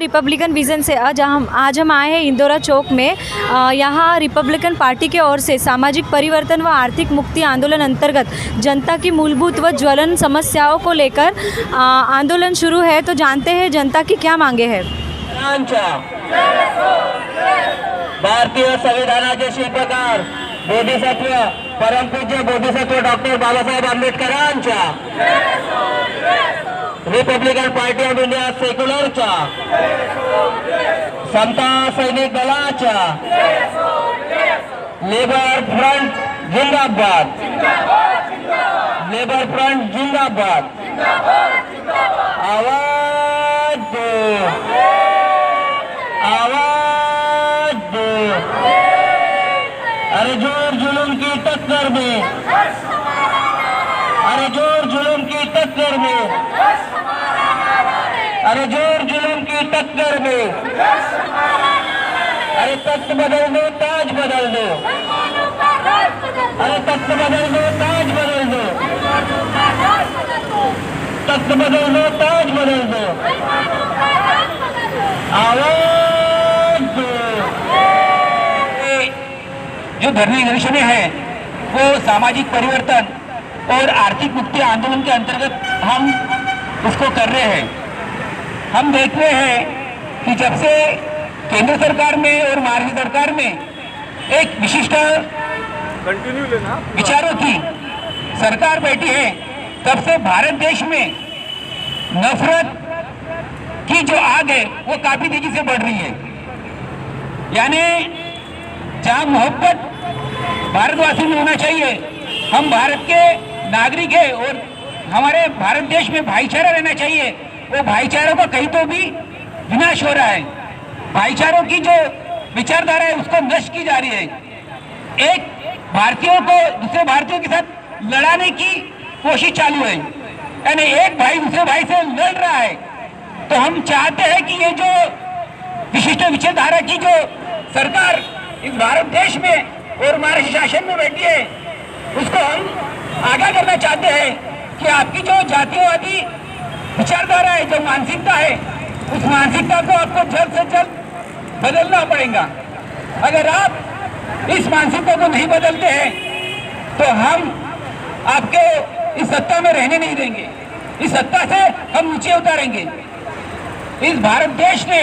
Republican vision से आज हम आए हैं इंदौरा चौक में। यहाँ रिपब्लिकन पार्टी के ओर से सामाजिक परिवर्तन व आर्थिक मुक्ति आंदोलन अंतर्गत जनता की मूलभूत व ज्वलन समस्याओं को लेकर आंदोलन शुरू है। तो जानते हैं जनता की क्या मांगे हैं। भारतीय संविधानाचे शिल्पकार बोधिसत्व परमपूज्य बोधिसत्व डॉक्टर बाबासाहेब आंबेडकरांच्या, रिपब्लिकन पार्टी ऑफ इंडिया सेक्युलरच्या, समता सैनिक दलाच्या, लेबर फ्रंट जिंदाबाद, लेबर फ्रंट जिंदाबाद, आवाज दो, आवाज दो। अरे जोर जुलूम की टक्कर में, अरे जोर जुलूम की टक्कर में, अरे जोर जुलूम की टक्कर में, अरे तख्त बदल दो, ताज बदल दो, अरे तख्त बदल दो, ताज बदल दो, तख्त बदल दो, ताज बदल दो, आवाज दो। जो धरने निदर्शने हैं वो सामाजिक परिवर्तन और आर्थिक मुक्ति आंदोलन के अंतर्गत हम उसको कर रहे हैं। हम देख रहे हैं कि जब से केंद्र सरकार में और महाराष्ट्र सरकार में एक विशिष्ट विचारों की सरकार बैठी है, तब से भारत देश में नफरत की जो आग है वो काफी तेजी से बढ़ रही है। यानी जहां मोहब्बत भारतवासी में होना चाहिए, हम भारत के नागरिक हैं और हमारे भारत देश में भाईचारा रहना चाहिए, वो भाईचारों का कहीं तो भी विनाश हो रहा है। भाईचारों की जो विचारधारा है उसको नष्ट की जा रही है। एक भारतीयों को दूसरे भारतीयों के साथ लड़ाने की कोशिश चालू है, यानी एक भाई दूसरे भाई से लड़ रहा है। तो हम चाहते हैं कि ये जो विशिष्ट विचारधारा की जो सरकार इस भारत देश में और महाराष्ट्र शासन में बैठी है, उसको हम आगाह करना चाहते हैं कि आपकी जो जातिवादी विचारधारा है, जो मानसिकता है, उस मानसिकता को आपको जल्द से जल्द बदलना पड़ेगा। अगर आप इस मानसिकता को नहीं बदलते हैं तो हम आपके इस सत्ता में रहने नहीं देंगे, इस सत्ता से हम नीचे उतारेंगे। इस भारत देश ने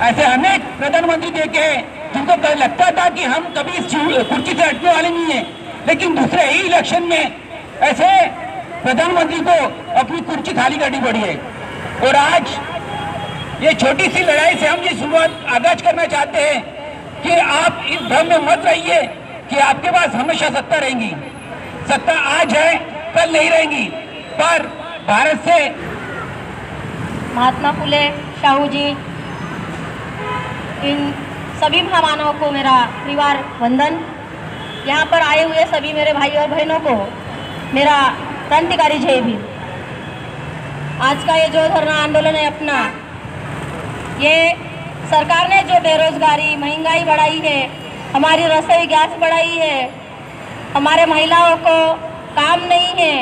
ऐसे अनेक प्रधानमंत्री देखे हैं जिनको लगता था कि हम कभी इस कुर्सी से हटने वाले नहीं है, लेकिन दूसरे ही इलेक्शन में ऐसे प्रधानमंत्री को अपनी कुर्सी खाली करनी पड़ी है। और आज ये छोटी सी लड़ाई से हम ये शुरुआत आगाज करना चाहते हैं कि आप इस भ्रम में मत रहिए कि आपके पास हमेशा सत्ता रहेंगी। सत्ता आज है, कल नहीं रहेंगी, पर भारत से महात्मा फुले शाहू जी, इन सभी महामानवों को मेरा परिवार वंदन। यहाँ पर आए हुए सभी मेरे भाई और बहनों को मेरा क्रांतिकारी जय भीम। आज का ये जो धरना आंदोलन है अपना, ये सरकार ने जो बेरोजगारी महंगाई बढ़ाई है, हमारी रसोई गैस बढ़ाई है, हमारे महिलाओं को काम नहीं है,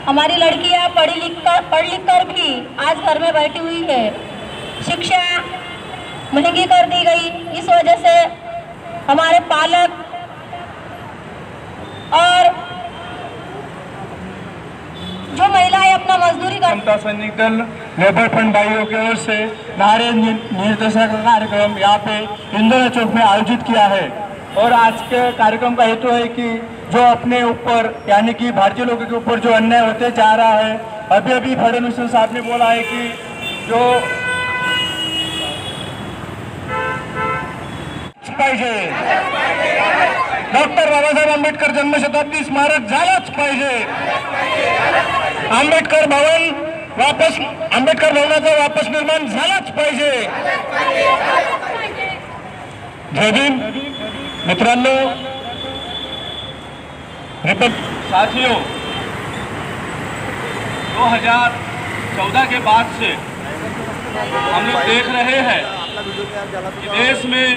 हमारी लड़कियां पढ़ लिख कर भी आज घर में बैठी हुई है, शिक्षा महंगी कर दी गई। इस वजह से हमारे पालक और जो महिलाएं अपना मजदूरी कर समता सैनिक दल लेबर फ्रंट भाइयों की ओर से नारे निर्देशन का कार्यक्रम यहाँ पे इंदौरा चौक में आयोजित किया है। और आज के कार्यक्रम का हेतु है कि जो अपने ऊपर यानी कि भारतीय लोगों के ऊपर जो अन्याय होते जा रहा है, अभी अभी फडणवीस साहब ने बोला है कि जो पाहिजे, डॉक्टर बाबासाहेब आंबेडकर जन्मशताब्दी स्मारक झालंच पाहिजे, आंबेडकर भवनाचा वापस निर्माण झालाच पाहिजे। जय भीम मित्रांनो, साथियों, 2014 के बाद से हम लोग देख रहे हैं कि देश में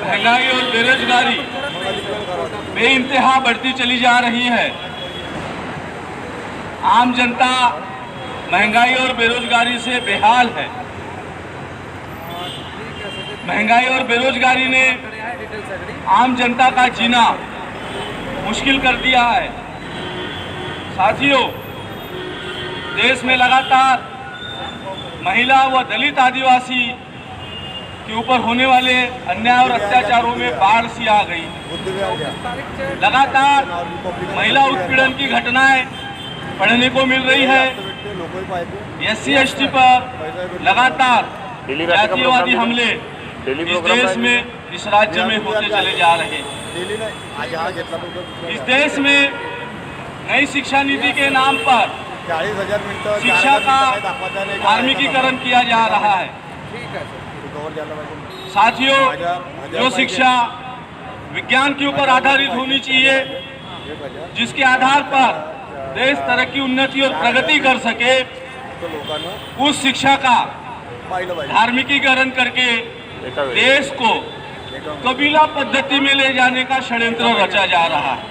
महंगाई और बेरोजगारी बेइंतहा बढ़ती चली जा रही है। आम जनता महंगाई और बेरोजगारी से बेहाल है। महंगाई और बेरोजगारी ने आम जनता का जीना मुश्किल कर दिया है। साथियों, देश में लगातार महिला व दलित आदिवासी के ऊपर होने वाले अन्याय और अत्याचारों में बाढ़ सी आ गई। लगातार महिला उत्पीड़न की घटनाएं पढ़ने को मिल रही है। SC/ST पर लगातार जातीयवादी हमले इस देश में, इस राज्य में होते चले जा रहे हैं। इस देश में नई शिक्षा नीति के नाम पर शिक्षा का धार्मिकीकरण किया जा रहा है। साथियों, जो शिक्षा विज्ञान के ऊपर आधारित होनी चाहिए, जिसके आधार पर देश तरक्की, उन्नति और प्रगति कर सके, उस शिक्षा का धार्मिकीकरण करके देश को कबीला पद्धति में ले जाने का षड्यंत्र रचा जा रहा है।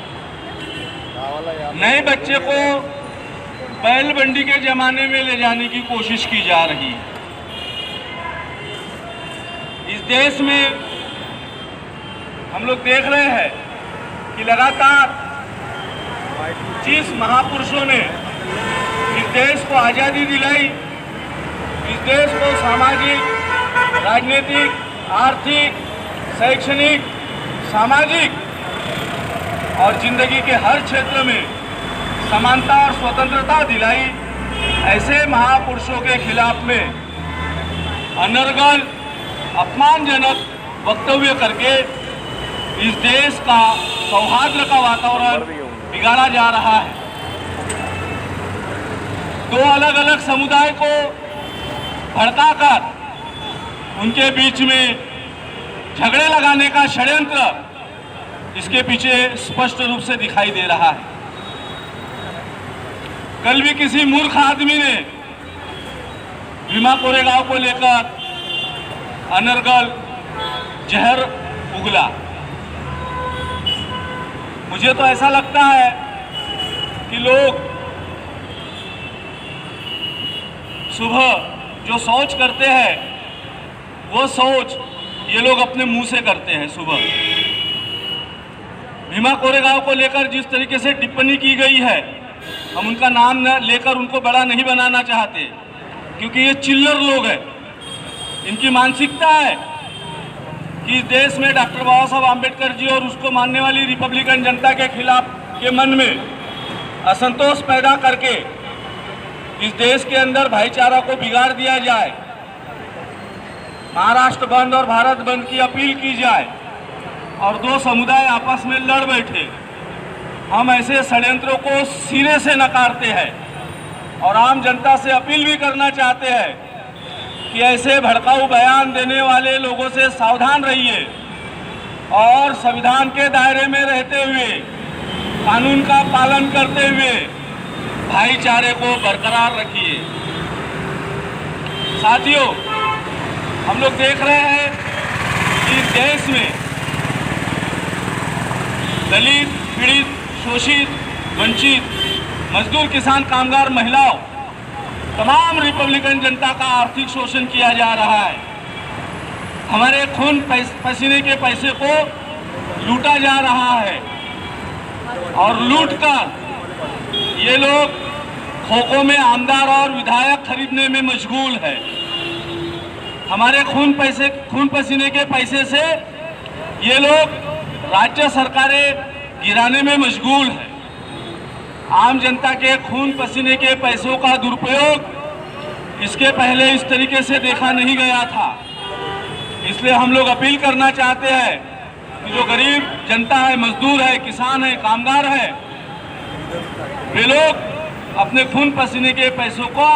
नए बच्चे को बैलबंडी के जमाने में ले जाने की कोशिश की जा रही है। इस देश में हम लोग देख रहे हैं कि लगातार जिस महापुरुषों ने इस देश को आज़ादी दिलाई, इस देश को सामाजिक, राजनीतिक, आर्थिक, शैक्षणिक, सामाजिक और जिंदगी के हर क्षेत्र में समानता और स्वतंत्रता दिलाई, ऐसे महापुरुषों के खिलाफ में अनर्गल, अपमानजनक वक्तव्य करके इस देश का सौहार्द का वातावरण बिगाड़ा जा रहा है। दो अलग अलग समुदाय को भड़काकर उनके बीच में झगड़े लगाने का षड्यंत्र इसके पीछे स्पष्ट रूप से दिखाई दे रहा है। कल भी किसी मूर्ख आदमी ने भीमा कोरेगांव को लेकर अनर्गल जहर उगला। मुझे तो ऐसा लगता है कि लोग सुबह जो सोच करते हैं, वो सोच ये लोग अपने मुंह से करते हैं। सुबह भीमा कोरेगांव को लेकर जिस तरीके से टिप्पणी की गई है, हम उनका नाम न लेकर उनको बड़ा नहीं बनाना चाहते, क्योंकि ये चिल्लर लोग हैं। इनकी मानसिकता है कि इस देश में डॉक्टर बाबा साहब आम्बेडकर जी और उसको मानने वाली रिपब्लिकन जनता के खिलाफ के मन में असंतोष पैदा करके इस देश के अंदर भाईचारा को बिगाड़ दिया जाए, महाराष्ट्र बंद और भारत बंद की अपील की जाए और दो समुदाय आपस में लड़ बैठे। हम ऐसे षड्यंत्रों को सिरे से नकारते हैं और आम जनता से अपील भी करना चाहते हैं कि ऐसे भड़काऊ बयान देने वाले लोगों से सावधान रहिए और संविधान के दायरे में रहते हुए, कानून का पालन करते हुए भाईचारे को बरकरार रखिए। साथियों, हम लोग देख रहे हैं कि इस देश में दलित, पीड़ित, शोषित, वंचित, मजदूर, किसान, कामगार, महिलाओं, तमाम रिपब्लिकन जनता का आर्थिक शोषण किया जा रहा है। हमारे खून पसीने के पैसे को लूटा जा रहा है और लूटकर ये लोग खोखों में आमदार और विधायक खरीदने में मशगूल है। हमारे खून पसीने के पैसे से ये लोग राज्य सरकारें गिराने में मशगूल है। आम जनता के खून पसीने के पैसों का दुरुपयोग इसके पहले इस तरीके से देखा नहीं गया था। इसलिए हम लोग अपील करना चाहते हैं कि जो गरीब जनता है, मजदूर है, किसान है, कामगार है, वे लोग अपने खून पसीने के पैसों को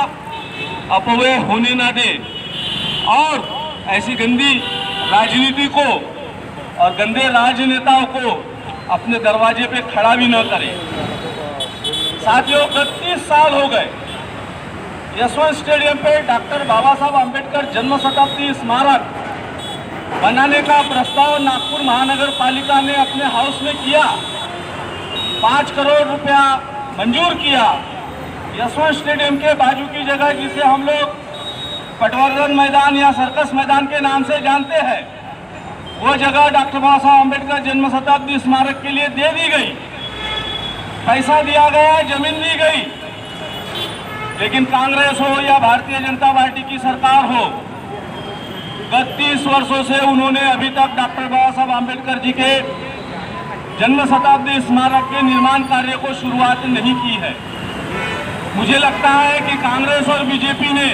अपव्यय होने ना दे और ऐसी गंदी राजनीति को और गंदे राजनेताओं को अपने दरवाजे पे खड़ा भी न करें। साथियों, 31 साल हो गए यशवंत स्टेडियम पे डॉक्टर बाबा साहब आम्बेडकर जन्म शताब्दी स्मारक बनाने का प्रस्ताव नागपुर महानगर पालिका ने अपने हाउस में किया। 5 करोड़ रुपया मंजूर किया। यशवंत स्टेडियम के बाजू की जगह जिसे हम लोग पटवर्धन मैदान या सर्कस मैदान के नाम से जानते हैं, वो जगह डॉक्टर बाबा साहब अम्बेडकर जन्म शताब्दी स्मारक के लिए दे दी गई, पैसा दिया गया, जमीन दी गई। लेकिन कांग्रेस हो या भारतीय जनता पार्टी की सरकार हो, गत 30 वर्षों से उन्होंने अभी तक डॉक्टर बाबा साहब अम्बेडकर जी के जन्म शताब्दी स्मारक के निर्माण कार्य को शुरुआत नहीं की है। मुझे लगता है कि कांग्रेस और बीजेपी ने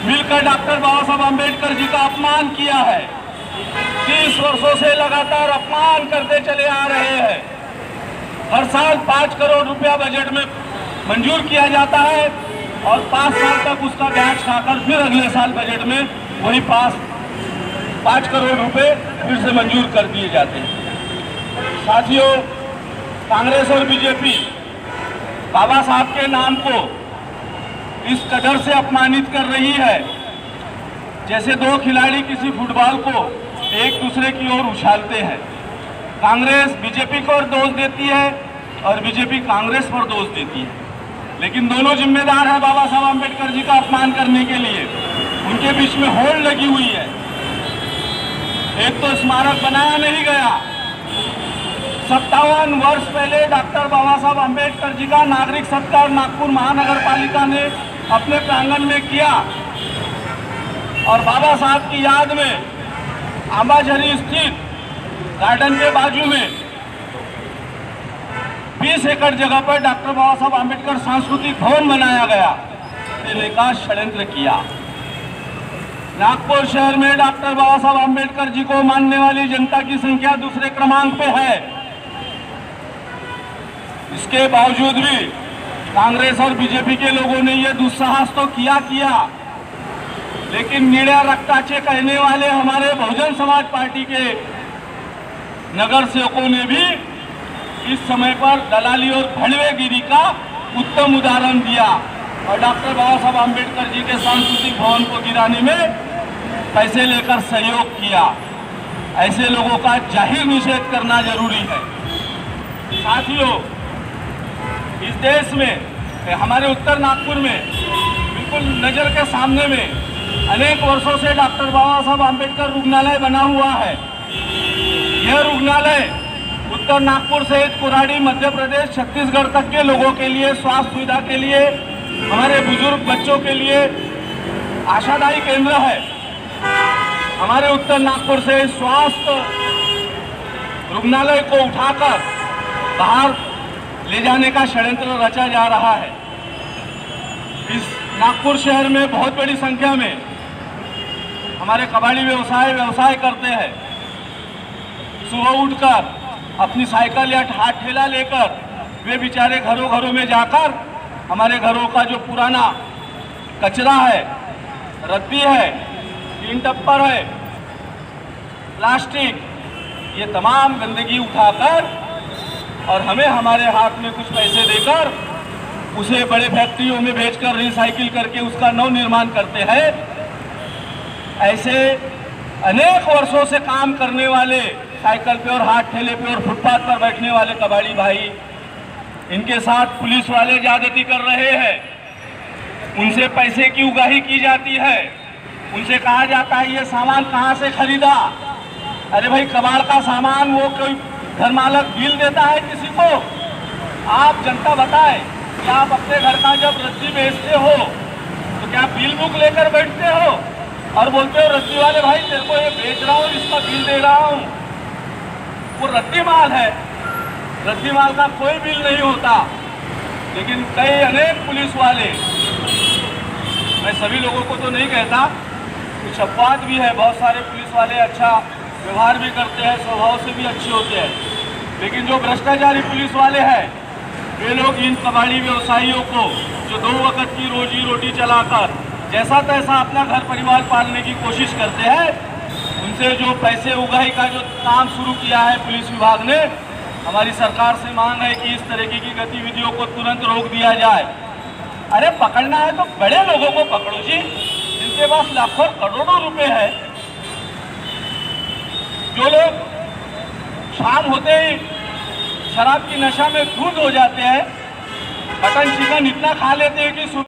मिलकर डॉक्टर बाबा साहब अम्बेडकर जी का अपमान किया है। 30 वर्षों से लगातार अपमान करते चले आ रहे हैं। हर साल 5 करोड़ रुपया बजट में मंजूर किया जाता है और 5 साल तक उसका ब्याज खाकर फिर अगले साल बजट में वही 5 करोड़ रुपए फिर से मंजूर कर दिए जाते हैं। साथियों, कांग्रेस और बीजेपी बाबा साहब के नाम को इस कदर से अपमानित कर रही है जैसे दो खिलाड़ी किसी फुटबॉल को एक दूसरे की ओर उछालते हैं। कांग्रेस बीजेपी को दोष देती है और बीजेपी कांग्रेस पर दोष देती है, लेकिन दोनों जिम्मेदार हैं बाबा साहब अम्बेडकर जी का अपमान करने के लिए। उनके बीच में होड़ लगी हुई है। एक तो स्मारक बनाया नहीं गया। 57 वर्ष पहले डॉक्टर बाबा साहब अम्बेडकर जी का नागरिक सत्कार नागपुर महानगर पालिका ने अपने प्रांगण में किया और बाबा साहब की याद में आंबाझरी स्थित गार्डन के बाजू में 20 एकड़ जगह पर डॉक्टर बाबा साहब अम्बेडकर सांस्कृतिक भवन बनाया गया। देने का षड्यंत्र किया। नागपुर शहर में डॉक्टर बाबा साहब अम्बेडकर जी को मानने वाली जनता की संख्या दूसरे क्रमांक पे है। इसके बावजूद भी कांग्रेस और बीजेपी के लोगों ने यह दुस्साहस तो किया, लेकिन नीड़ा रक्ताचे कहने वाले हमारे बहुजन समाज पार्टी के नगर सेवकों ने भी इस समय पर दलाली और भड़वेगिरी का उत्तम उदाहरण दिया और डॉक्टर बाबा साहब अम्बेडकर जी के सांस्कृतिक भवन को गिराने में पैसे लेकर सहयोग किया। ऐसे लोगों का जाहिर निषेध करना जरूरी है। साथियों, इस देश में हमारे उत्तर नागपुर में बिल्कुल नजर के सामने में अनेक वर्षों से डॉक्टर बाबा साहब अम्बेडकर रुग्णालय बना हुआ है। यह रुग्णालय उत्तर नागपुर सहित कुराड़ी, मध्य प्रदेश, छत्तीसगढ़ तक के लोगों के लिए स्वास्थ्य सुविधा के लिए, हमारे बुजुर्ग बच्चों के लिए आशादायी केंद्र है। हमारे उत्तर नागपुर से स्वास्थ्य रुग्णालय को उठाकर बाहर ले जाने का षड्यंत्र रचा जा रहा है। इस नागपुर शहर में बहुत बड़ी संख्या में हमारे कबाड़ी व्यवसाय करते हैं। सुबह उठकर अपनी साइकिल या हाथ ठेला लेकर वे बेचारे घरों में जाकर हमारे घरों का जो पुराना कचरा है, रद्दी है, टीन टप्पर है, प्लास्टिक, ये तमाम गंदगी उठाकर और हमें हमारे हाथ में कुछ पैसे देकर उसे बड़े फैक्ट्रियों में भेजकर रिसाइकिल करके उसका नव निर्माण करते हैं। ऐसे अनेक वर्षों से काम करने वाले साइकिल पे और हाथ ठेले पे और फुटपाथ पर बैठने वाले कबाड़ी भाई, इनके साथ पुलिस वाले ज्यादती कर रहे हैं। उनसे पैसे की उगाही की जाती है। उनसे कहा जाता है ये सामान कहाँ से खरीदा। अरे भाई, कबाड़ का सामान वो कोई घर मालक बिल देता है किसी को? आप जनता बताएं कि आप अपने घर का जब रद्दी बेचते हो तो क्या बिल बुक लेकर बैठते हो और बोलते हो रद्दी वाले भाई तेरे को ये बेच रहा हूँ, इसका बिल दे रहा हूँ? वो रद्दी माल है, रद्दी माल का कोई बिल नहीं होता। लेकिन कई अनेक पुलिस वाले, मैं सभी लोगों को तो नहीं कहता, कुछ अपवाद भी है, बहुत सारे पुलिस वाले अच्छा व्यवहार भी करते हैं, स्वभाव से भी अच्छे होते हैं, लेकिन जो भ्रष्टाचारी पुलिस वाले हैं वे लोग इन कबाड़ी व्यवसायियों को जो 2 वक्त की रोजी रोटी चलाकर जैसा तैसा अपना घर परिवार पालने की कोशिश करते हैं, उनसे जो पैसे उगाही का जो काम शुरू किया है पुलिस विभाग ने, हमारी सरकार से मांग है कि इस तरह की गतिविधियों को तुरंत रोक दिया जाए। अरे पकड़ना है तो बड़े लोगों को पकड़ो जी, जिनके पास लाखों करोड़ों रुपए है। जो लोग शाम होते ही शराब की नशा में धुंध हो जाते हैं, मटन चिकन इतना खा लेते हैं कि